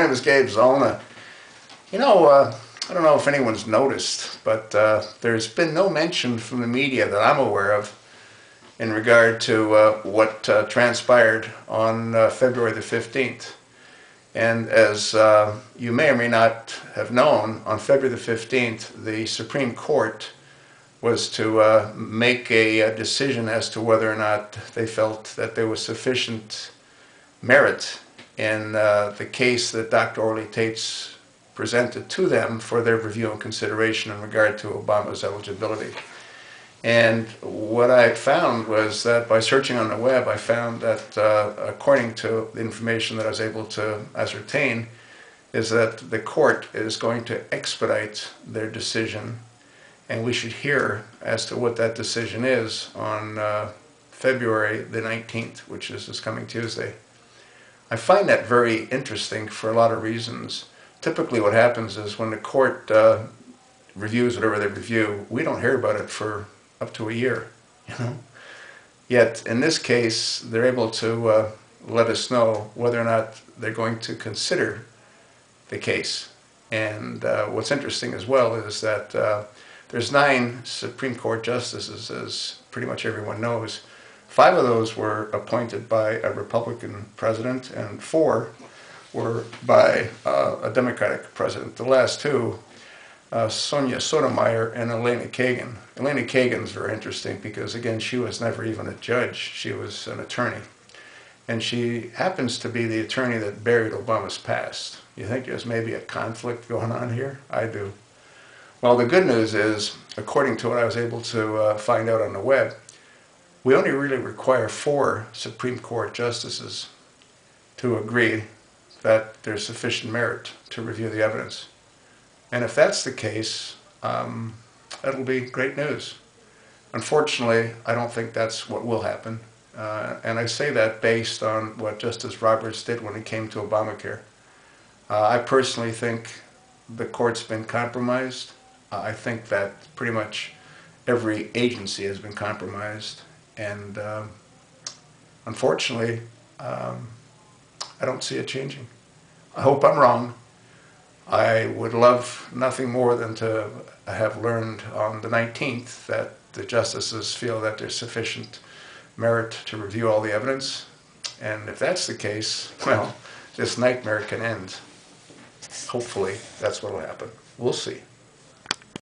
name is Gabe Zollner. I don't know if anyone's noticed, but there's been no mention from the media that I'm aware of in regard to what transpired on February the 15th. And as you may or may not have known, on February the 15th, the Supreme Court was to make a decision as to whether or not they felt that there was sufficient merit in the case that Dr. Orly Taitz presented to them for their review and consideration in regard to Obama's eligibility. And what I found was that by searching on the web, I found that according to the information that I was able to ascertain, is that the court is going to expedite their decision, and we should hear as to what that decision is on February the 19th, which is this coming Tuesday. I find that very interesting for a lot of reasons. Typically what happens is when the court reviews whatever they review, we don't hear about it for up to a year. Yet in this case, they're able to let us know whether or not they're going to consider the case. And what's interesting as well is that there's 9 Supreme Court justices, as pretty much everyone knows. 5 of those were appointed by a Republican president, and 4 were by a Democratic president. The last 2, Sonia Sotomayor and Elena Kagan. Elena Kagan's very interesting because, again, she was never even a judge. She was an attorney. And she happens to be the attorney that buried Obama's past. You think there's maybe a conflict going on here? I do. Well, the good news is, according to what I was able to find out on the web, we only really require 4 Supreme Court justices to agree that there's sufficient merit to review the evidence. And if that's the case, that'll be great news. Unfortunately, I don't think that's what will happen. And I say that based on what Justice Roberts did when it came to Obamacare. I personally think the court's been compromised. I think that pretty much every agency has been compromised. And unfortunately, I don't see it changing. I hope I'm wrong. I would love nothing more than to have learned on the 19th that the justices feel that there's sufficient merit to review all the evidence. And if that's the case, well, this nightmare can end. Hopefully, that's what will happen. We'll see.